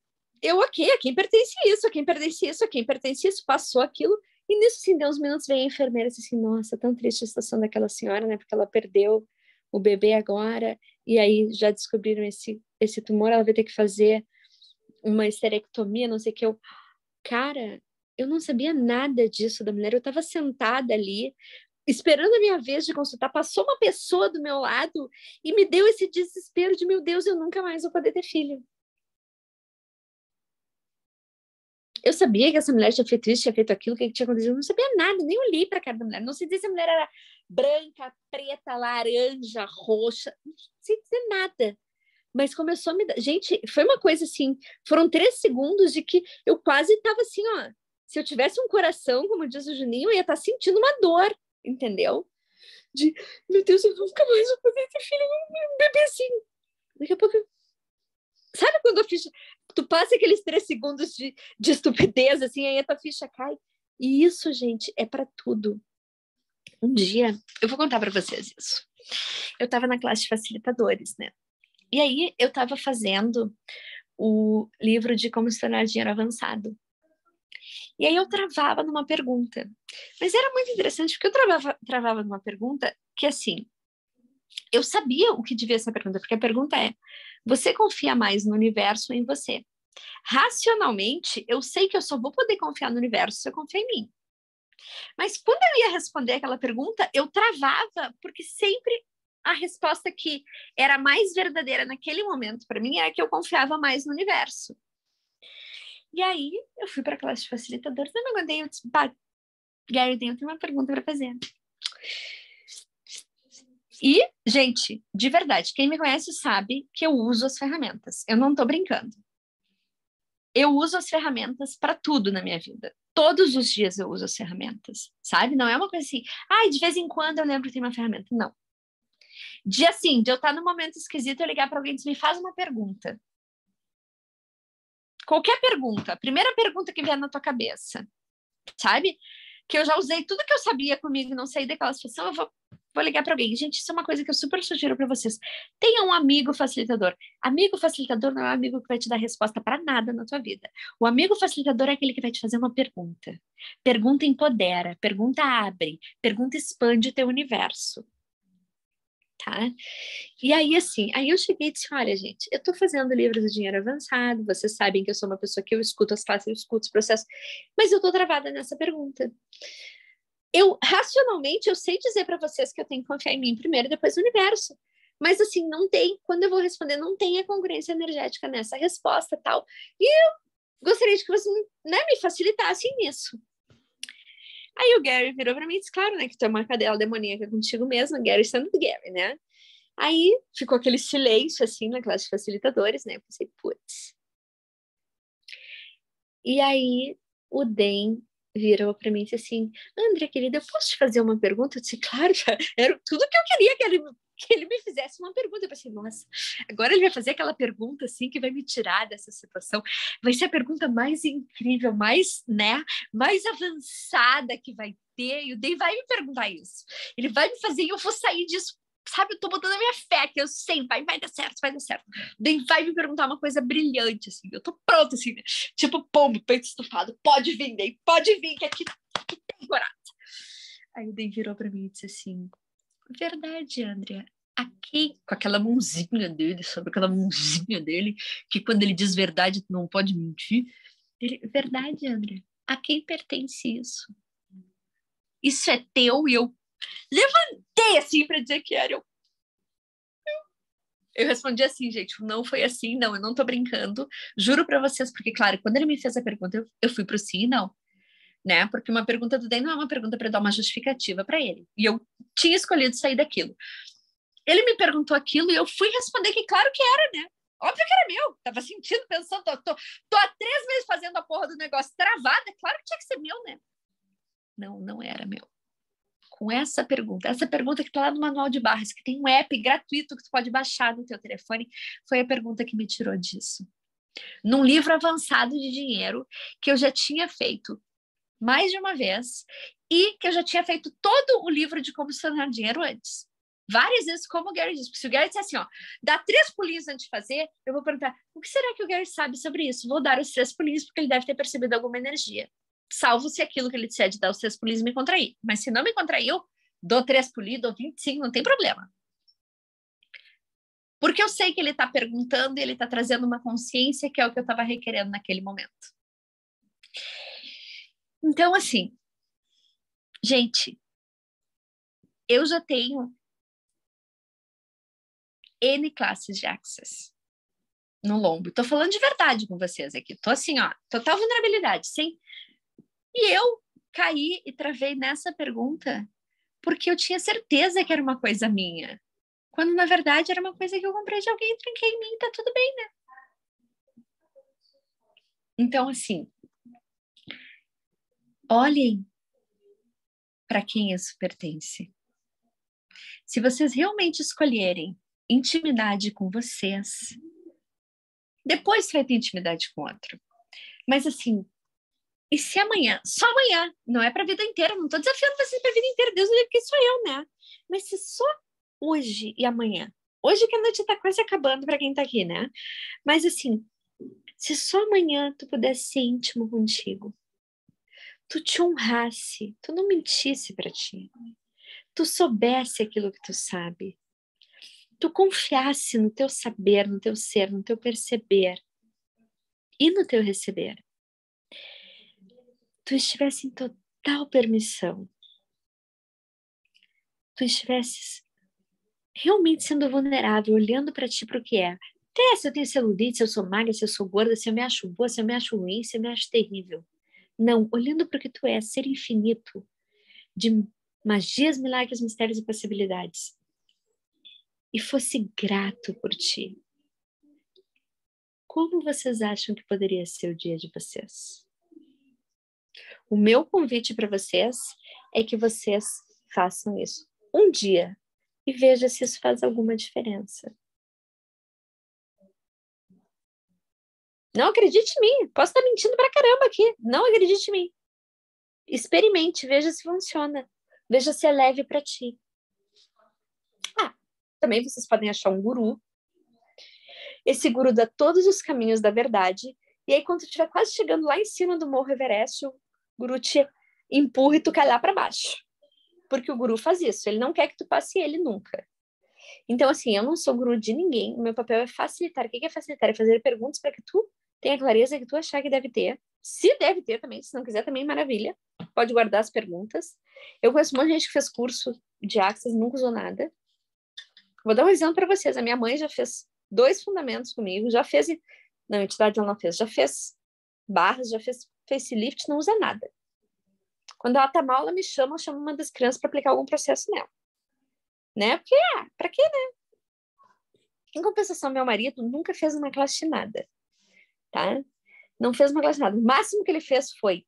eu, ok, a quem pertence isso? A quem pertence isso? A quem pertence isso? Passou aquilo. E nisso, assim, deu uns minutos, veio a enfermeira e disse assim, nossa, tão triste a situação daquela senhora, né? Porque ela perdeu o bebê agora, e aí já descobriram esse tumor, ela vai ter que fazer uma esterectomia, não sei o que. Cara, eu não sabia nada disso da mulher, eu estava sentada ali, esperando a minha vez de consultar, passou uma pessoa do meu lado e me deu esse desespero de, meu Deus, eu nunca mais vou poder ter filho. Eu sabia que essa mulher tinha feito isso, tinha feito aquilo, o que tinha acontecido, eu não sabia nada, nem olhei para a cara da mulher, não sei dizer se a mulher era branca, preta, laranja, roxa, não sei dizer nada. Mas começou a me dar... Gente, foi uma coisa assim, foram 3 segundos de que eu quase estava assim, ó, se eu tivesse um coração, como diz o Juninho, eu ia estar sentindo uma dor, entendeu? De, meu Deus, eu nunca mais vou poder ter filho, um bebê assim. Daqui a pouco... Sabe quando a ficha... Tu passa aqueles 3 segundos de estupidez, assim, aí a tua ficha cai. E isso, gente, é para tudo. Um dia, eu vou contar para vocês isso. Eu estava na classe de facilitadores, né? E aí eu estava fazendo o livro de como se tornar dinheiro avançado. E aí eu travava numa pergunta. Mas era muito interessante porque eu travava numa pergunta que, assim, eu sabia o que devia ser a pergunta, porque a pergunta é, você confia mais no universo ou em você? Racionalmente, eu sei que eu só vou poder confiar no universo se eu confiar em mim. Mas quando eu ia responder aquela pergunta, eu travava, porque sempre a resposta que era mais verdadeira naquele momento para mim era que eu confiava mais no universo. E aí eu fui para a classe de facilitadores, eu não aguentei, eu disse, Gary, eu tenho uma pergunta para fazer. E, gente, de verdade, quem me conhece sabe que eu uso as ferramentas. Eu não estou brincando. Eu uso as ferramentas para tudo na minha vida. Todos os dias eu uso as ferramentas, sabe? Não é uma coisa assim, de vez em quando eu lembro que tem uma ferramenta. Não. De assim, de eu estar num momento esquisito, eu ligar para alguém e dizer, me faz uma pergunta. Qualquer pergunta. A primeira pergunta que vier na tua cabeça. Sabe? Que eu já usei tudo que eu sabia comigo e não saí daquela situação, eu vou vou ligar para alguém. Gente, isso é uma coisa que eu super sugiro para vocês. Tenha um amigo facilitador. Amigo facilitador não é um amigo que vai te dar resposta para nada na tua vida. O amigo facilitador é aquele que vai te fazer uma pergunta. Pergunta empodera, pergunta abre, pergunta expande o teu universo. Tá? E aí, assim, aí eu cheguei e disse, olha, gente, eu tô fazendo livros de dinheiro avançado, vocês sabem que eu sou uma pessoa que eu escuto as classes, eu escuto os processos, mas eu tô travada nessa pergunta. Racionalmente, eu sei dizer para vocês que eu tenho que confiar em mim primeiro e depois no universo. Mas, assim, não tem, quando eu vou responder, não tem a congruência energética nessa resposta, tal. E eu gostaria de que você, né, me facilitasse nisso. Aí o Gary virou para mim e disse, claro, né, que tu é uma cadela demoníaca contigo mesmo, Gary sendo Gary, né? Aí ficou aquele silêncio, assim, na classe de facilitadores, né? Eu pensei, putz. E aí o Dan virou para mim e disse assim, André, querida, eu posso te fazer uma pergunta? Eu disse, claro, era tudo que eu queria que ele me fizesse uma pergunta. Eu pensei, nossa, agora ele vai fazer aquela pergunta assim que vai me tirar dessa situação. Vai ser a pergunta mais incrível, mais, né, mais avançada que vai ter. E o Dan vai me perguntar isso. Ele vai me fazer e eu vou sair disso. Sabe, eu tô botando a minha fé, que eu sei, vai dar certo, vai dar certo. Daí vai me perguntar uma coisa brilhante, assim, eu tô pronta, assim, né? Tipo pombo, peito estufado, pode vir, Dei, pode vir, que aqui tem coragem. Aí o Dei virou pra mim e disse assim, verdade, Andrea, aqui, com aquela mãozinha dele, sabe, aquela mãozinha dele, que quando ele diz verdade, tu não pode mentir. Ele, verdade, Andrea, a quem pertence isso? Isso é teu? E eu levantei assim para dizer que era eu respondi assim, gente, não foi assim, não, eu não tô brincando, juro para vocês, porque claro, quando ele me fez a pergunta, eu fui pro sim e não, né, porque uma pergunta do Dan não é uma pergunta para dar uma justificativa para ele, e eu tinha escolhido sair daquilo. Ele me perguntou aquilo e eu fui responder que claro que era, né, óbvio que era meu, tava sentindo, pensando, tô há 3 meses fazendo a porra do negócio travada, claro que tinha que ser meu, né, não era meu. Com essa pergunta que está lá no manual de barras, que tem um app gratuito que tu pode baixar no teu telefone, foi a pergunta que me tirou disso. Num livro avançado de dinheiro, que eu já tinha feito mais de uma vez, e que eu já tinha feito todo o livro de como se tornar dinheiro antes. Várias vezes, como o Gary disse. Porque se o Gary disser assim, ó, dá 3 pulinhos antes de fazer, eu vou perguntar, o que será que o Gary sabe sobre isso? Vou dar os 3 pulinhos, porque ele deve ter percebido alguma energia. Salvo se aquilo que ele disser de dar os 3 pulinhos me contrair. Mas se não me contraiu, dou 3 pulinhos, dou 25, não tem problema. Porque eu sei que ele está perguntando e ele está trazendo uma consciência que é o que eu estava requerendo naquele momento. Então, assim, gente, eu já tenho N classes de Access no lombo. Tô falando de verdade com vocês aqui. Tô assim, ó, total vulnerabilidade, sim. E eu caí e travei nessa pergunta porque eu tinha certeza que era uma coisa minha. Quando, na verdade, era uma coisa que eu comprei de alguém, trinquei em mim e tá tudo bem, né? Então, assim, olhem para quem isso pertence. Se vocês realmente escolherem intimidade com vocês, depois vai ter intimidade com outro. Mas, assim, e se amanhã, só amanhã, não é para a vida inteira, não estou desafiando vocês para a vida inteira, Deus me livre que sou eu, né? Mas se só hoje e amanhã, hoje que a noite está quase acabando para quem está aqui, né? Mas assim, se só amanhã tu pudesse ser íntimo contigo, tu te honrasse, tu não mentisse para ti, tu soubesse aquilo que tu sabe, tu confiasse no teu saber, no teu ser, no teu perceber e no teu receber, tu estivesse em total permissão, tu estivesses realmente sendo vulnerável, olhando para ti para o que é. Até se eu tenho celulite, se eu sou magra, se eu sou gorda, se eu me acho boa, se eu me acho ruim, se eu me acho terrível. Não, olhando para o que tu é, ser infinito, de magias, milagres, mistérios e possibilidades. E fosse grato por ti. Como vocês acham que poderia ser o dia de vocês? O meu convite para vocês é que vocês façam isso um dia e veja se isso faz alguma diferença. Não acredite em mim, posso estar mentindo pra caramba aqui, não acredite em mim. Experimente, veja se funciona, veja se é leve para ti. também vocês podem achar um guru. Esse guru dá todos os caminhos da verdade. E aí, quando tu estiver quase chegando lá em cima do Morro Everest, o guru te empurra e tu cai lá para baixo. Porque o guru faz isso. Ele não quer que tu passe ele nunca. Então, assim, eu não sou guru de ninguém. O meu papel é facilitar. O que é facilitar? É fazer perguntas para que tu tenha clareza que tu achar que deve ter. Se deve ter também. Se não quiser, também maravilha. Pode guardar as perguntas. Eu conheço um monte de gente que fez curso de Access e nunca usou nada. Vou dar um exemplo para vocês. A minha mãe já fez 2 fundamentos comigo. Já fez... Não, entidade ela não fez. Já fez barras, já fez facelift, não usa nada. Quando ela tá mal, ela me chama, eu chamo uma das crianças para aplicar algum processo nela. Né? Porque, pra quê, né? Em compensação, meu marido nunca fez uma classe de nada, tá? Não fez uma classe de nada. O máximo que ele fez foi,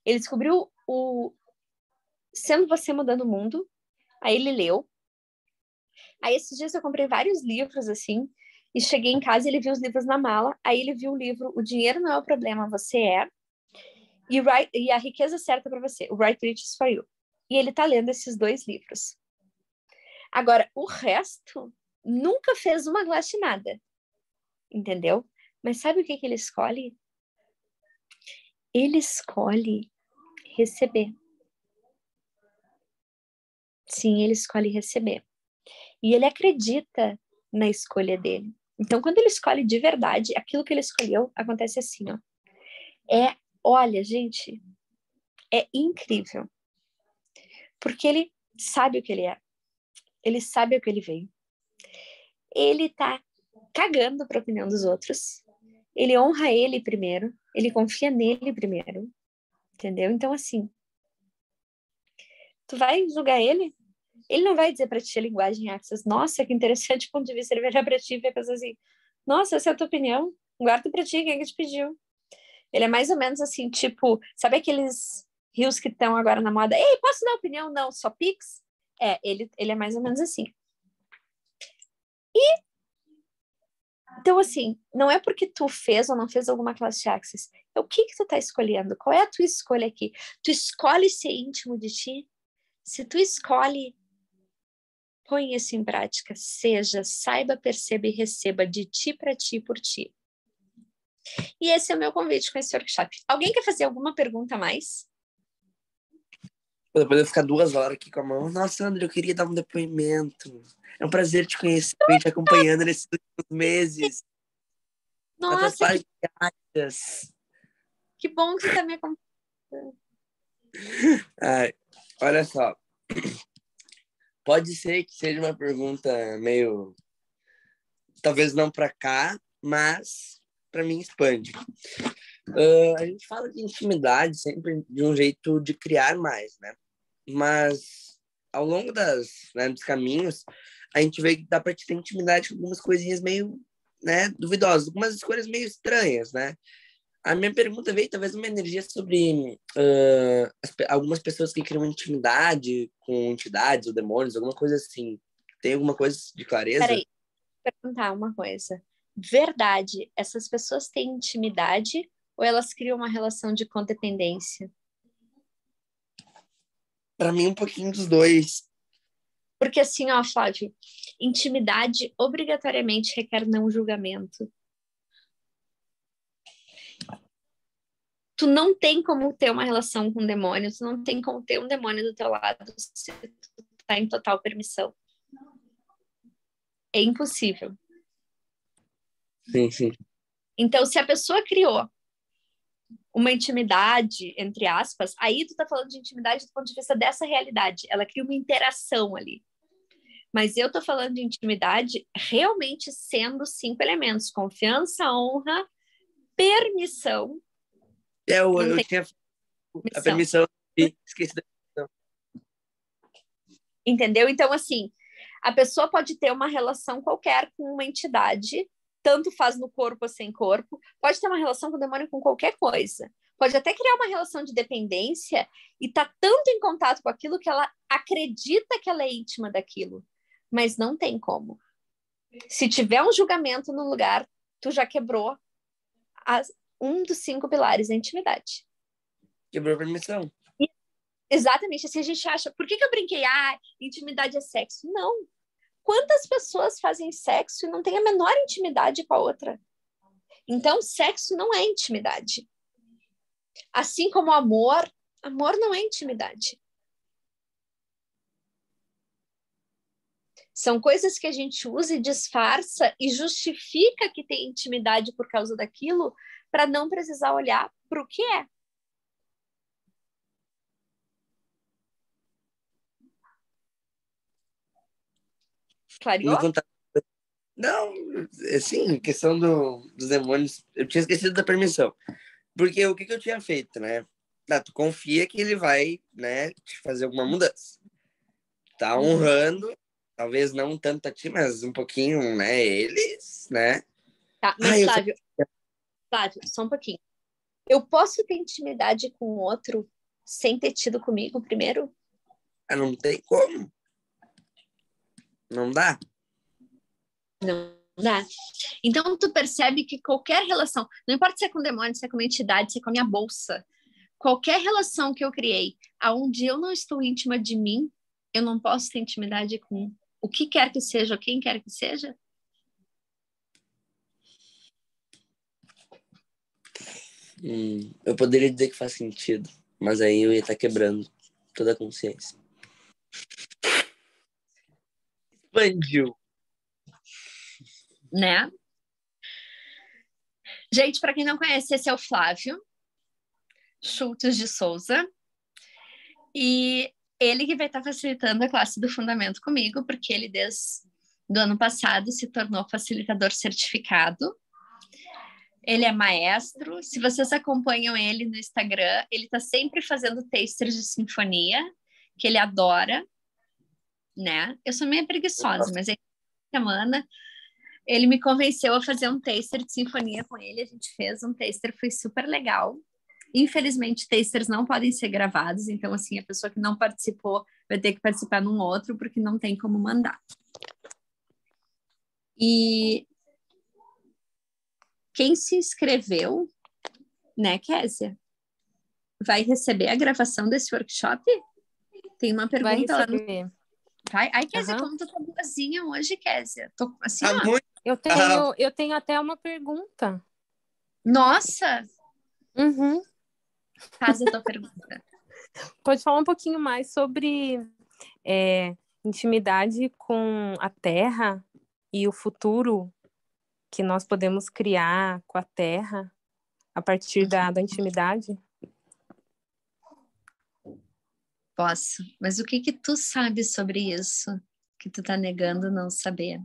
ele descobriu o Sendo Você Mudando o Mundo, aí ele leu. Aí esses dias eu comprei vários livros, assim, e cheguei em casa e ele viu os livros na mala, aí ele viu o livro O Dinheiro Não é o Problema, Você É, e A Riqueza Certa para Você, o Right Riches for You. E ele tá lendo esses 2 livros. Agora, o resto nunca fez uma classe de nada, entendeu? Mas sabe o que ele escolhe? Ele escolhe receber. Sim, ele escolhe receber. E ele acredita na escolha dele. Então, quando ele escolhe de verdade, aquilo que ele escolheu acontece assim, ó. Olha, gente, é incrível. Porque ele sabe o que ele é. Ele sabe o que ele veio. Ele tá cagando para a opinião dos outros. Ele honra ele primeiro. Ele confia nele primeiro. Entendeu? Então, assim, tu vai julgar ele? Ele não vai dizer para ti a linguagem Access. Nossa, que interessante ponto de vista. Ele vai olhar para ti e vai pensar assim, nossa, essa é a tua opinião? Guarda para ti, quem é que te pediu? Ele é mais ou menos assim, tipo, sabe aqueles rios que estão agora na moda? Ei, posso dar opinião? Não, só Pix? Ele é mais ou menos assim. Então, assim, não é porque tu fez ou não fez alguma classe de Access. É o que tu tá escolhendo? Qual é a tua escolha aqui? Tu escolhe ser íntimo de ti? Se tu escolhe, põe isso em prática. Seja, saiba, perceba e receba de ti para ti por ti. E esse é o meu convite com esse workshop. Alguém quer fazer alguma pergunta a mais? Depois eu ficar 2 horas aqui com a mão. Nossa, André, eu queria dar um depoimento. É um prazer te conhecer, te acompanhando nesses últimos meses. Nossa, diárias. que bom que você tá me acompanhando. Ai, olha só. Pode ser que seja uma pergunta meio... Talvez não para cá, mas para mim expande. A gente fala de intimidade sempre de um jeito de criar mais, né? Mas ao longo dos caminhos, a gente vê que dá para ter intimidade com algumas coisinhas meio, né, duvidosas, algumas escolhas meio estranhas, né? A minha pergunta veio talvez uma energia sobre algumas pessoas que criam intimidade com entidades ou demônios, alguma coisa assim. Tem alguma coisa de clareza? Peraí, vou perguntar uma coisa. Verdade, essas pessoas têm intimidade ou elas criam uma relação de codependência? Para mim, um pouquinho dos dois. Porque assim, ó, Flávio, intimidade obrigatoriamente requer não julgamento. Tu não tem como ter uma relação com um demônio, tu não tem como ter um demônio do teu lado se tu tá em total permissão. É impossível. Sim, sim. Então, se a pessoa criou uma intimidade, entre aspas, aí tu tá falando de intimidade do ponto de vista dessa realidade. Ela cria uma interação ali. Mas eu tô falando de intimidade realmente sendo 5 elementos: confiança, honra, permissão. Eu tinha a permissão e esqueci da permissão. Entendeu? Então, assim, a pessoa pode ter uma relação qualquer com uma entidade, tanto faz no corpo ou sem corpo, pode ter uma relação com o demônio com qualquer coisa. Pode até criar uma relação de dependência e tá tanto em contato com aquilo que ela acredita que ela é íntima daquilo. Mas não tem como. Se tiver um julgamento no lugar, tu já quebrou um dos 5 pilares da intimidade. Quebrou a permissão. Exatamente. Assim a gente acha, por que eu brinquei? Intimidade é sexo. Não. Quantas pessoas fazem sexo e não têm a menor intimidade com a outra? Então, sexo não é intimidade. Assim como amor não é intimidade. São coisas que a gente usa e disfarça e justifica que tem intimidade por causa daquilo, para não precisar olhar para o que é. Clareou? Não, assim, questão dos demônios, eu tinha esquecido da permissão. Porque o que eu tinha feito, né? Tu confia que ele vai, né, te fazer alguma mudança. Tá honrando, talvez não tanto a ti, mas um pouquinho, né, eles, né? Tá, mas Flávio, só um pouquinho. Eu posso ter intimidade com o outro sem ter tido comigo primeiro? Não tem como. Não dá. Não dá. Então, tu percebe que qualquer relação, não importa se é com demônio, se é com uma entidade, se é com a minha bolsa, qualquer relação que eu criei, aonde eu não estou íntima de mim, eu não posso ter intimidade com o que quer que seja, ou quem quer que seja? Eu poderia dizer que faz sentido, mas aí eu ia estar quebrando toda a consciência. Expandiu. Né? Gente, para quem não conhece, esse é o Flávio Schultz de Souza. E ele que vai estar facilitando a classe do Fundamento comigo, porque ele, desde o ano passado, se tornou facilitador certificado. Ele é maestro. Se vocês acompanham ele no Instagram, ele está sempre fazendo tasters de sinfonia, que ele adora, né? Eu sou meio preguiçosa, mas aí, semana, ele me convenceu a fazer um taster de sinfonia com ele. A gente fez um taster, foi super legal. Infelizmente, tasters não podem ser gravados, então, assim, a pessoa que não participou vai ter que participar num outro, porque não tem como mandar. E quem se inscreveu, né, Kézia, vai receber a gravação desse workshop? Tem uma pergunta lá no... Vai? Ai, Kézia, como tu tá boazinha hoje, Kézia? Tô assim, ó. Muito... Eu tenho até uma pergunta. Nossa! Uhum. Faz a tua pergunta. Pode falar um pouquinho mais sobre intimidade com a Terra e o futuro que nós podemos criar com a Terra a partir da intimidade? Posso. Mas o que tu sabe sobre isso que tu tá negando não saber?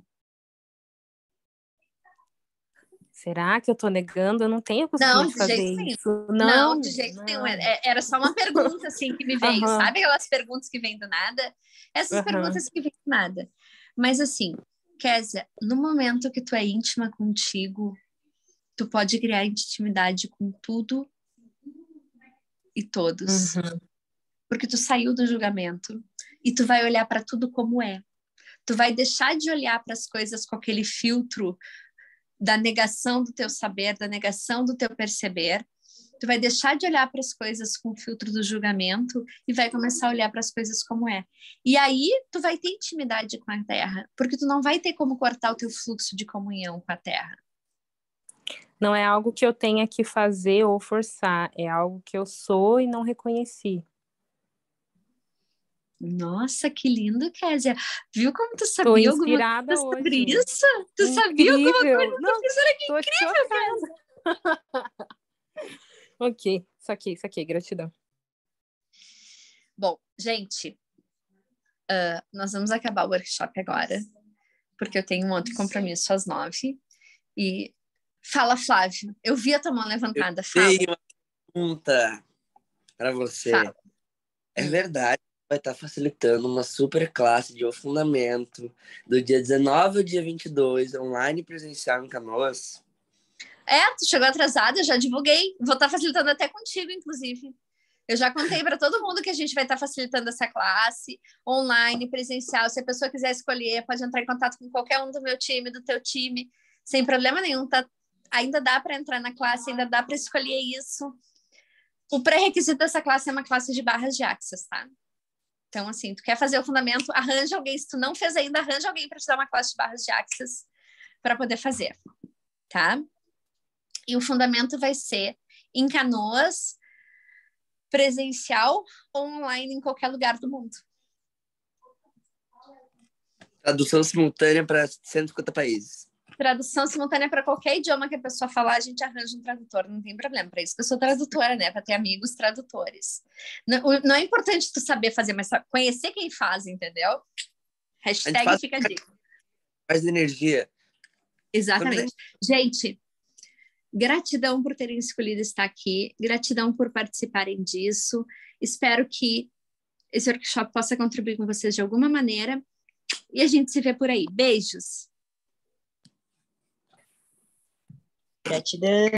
Será que eu tô negando? Eu não tenho costume de fazer isso. Não, de jeito nenhum. Era só uma pergunta, assim, que me veio. Sabe aquelas perguntas que vêm do nada? Essas perguntas que vêm do nada. Mas, assim, Kézia, no momento que tu é íntima contigo, tu pode criar intimidade com tudo e todos. Porque tu saiu do julgamento e tu vai olhar para tudo como é. Tu vai deixar de olhar para as coisas com aquele filtro da negação do teu saber, da negação do teu perceber. Tu vai deixar de olhar para as coisas com o filtro do julgamento e vai começar a olhar para as coisas como é. E aí tu vai ter intimidade com a Terra, porque tu não vai ter como cortar o teu fluxo de comunhão com a Terra. Não é algo que eu tenha que fazer ou forçar, é algo que eu sou e não reconheci. Nossa, que lindo, Kézia. Viu como tu sabia alguma coisa sobre hoje. isso? Tu sabia alguma coisa? Não, professora, que incrível, Kézia. Ok, saquei, gratidão. Bom, gente, nós vamos acabar o workshop agora, porque eu tenho um outro compromisso às 9. E fala, Flávio, eu vi a tua mão levantada. Fala. Tenho uma pergunta para você. Fala. É verdade que vai estar facilitando uma super classe de O Fundamento do dia 19 ao dia 22, online e presencial em Canoas? Tu chegou atrasada, eu já divulguei. Vou estar facilitando até contigo, inclusive. Eu já contei para todo mundo que a gente vai estar facilitando essa classe online, presencial. Se a pessoa quiser escolher, pode entrar em contato com qualquer um do meu time, do teu time, sem problema nenhum. Ainda dá para entrar na classe, ainda dá para escolher isso. O pré-requisito dessa classe é uma classe de barras de Axis, tá? Então, assim, tu quer fazer o fundamento, arranja alguém. Se tu não fez ainda, arranja alguém para te dar uma classe de barras de Access para poder fazer, tá? E o fundamento vai ser em Canoas, presencial ou online em qualquer lugar do mundo. Tradução simultânea para 150 países. Tradução simultânea para qualquer idioma que a pessoa falar, a gente arranja um tradutor, não tem problema. Para isso que eu sou tradutora, né? Para ter amigos tradutores. Não é importante tu saber fazer, mas conhecer quem faz, entendeu? Hashtag fica a dica. Faz energia. Exatamente. Gente, gratidão por terem escolhido estar aqui, gratidão por participarem disso. Espero que esse workshop possa contribuir com vocês de alguma maneira. E a gente se vê por aí. Beijos! Gratidão.